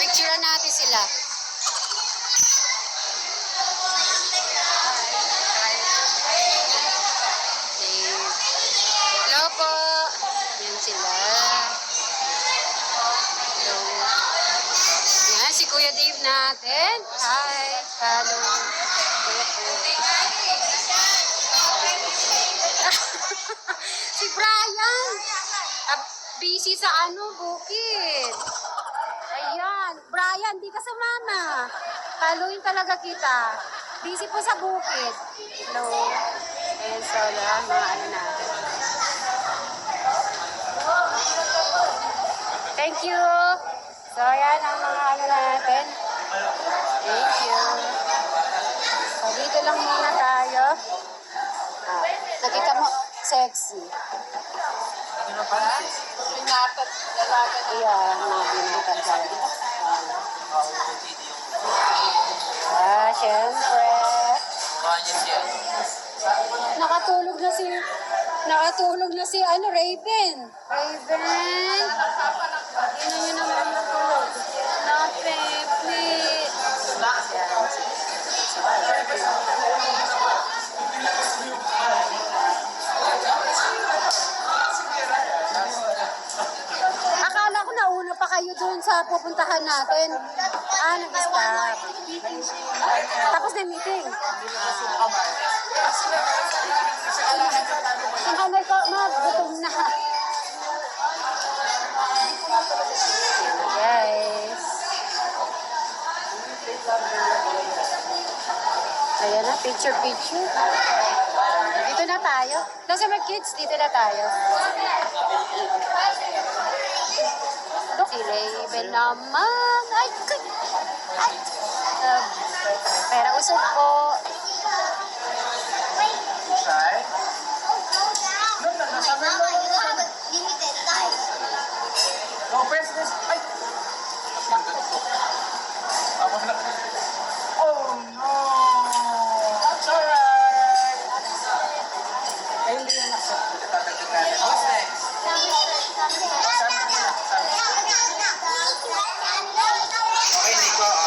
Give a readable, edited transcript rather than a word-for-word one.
Picturean natin sila. Okay. Hello po. Yan sila. Hello. Yan, si Kuya Dave natin. Hi. Hello. Hello po. Si Brian. Busy sa bukid. Ayan. Brian, di ka sumama. Paluin talaga kita. Busy po sa bukid. Hello. Ayan, so lahat mga natin. Thank you. So, ayan ang mga natin. Thank you. So, dito lang muna tayo. Nakita mo, sexy. Pinatat, dalaga na. Ayan, mga binatag talaga. Syempre. Nakatulog na si Raven. Raven. Tingnan nyo naman natulog. Pepe. Akala ko nauna pa kayo dun sa pupuntahan natin. Nag-stop. Tapos na meeting. Ang kamay ko, gutom na. Guys. Ayan na, picture. Dito na tayo. Nasa mga kids, dito na tayo. Si Raven naman. Ay. Pera usok po. Limited time. No, press this.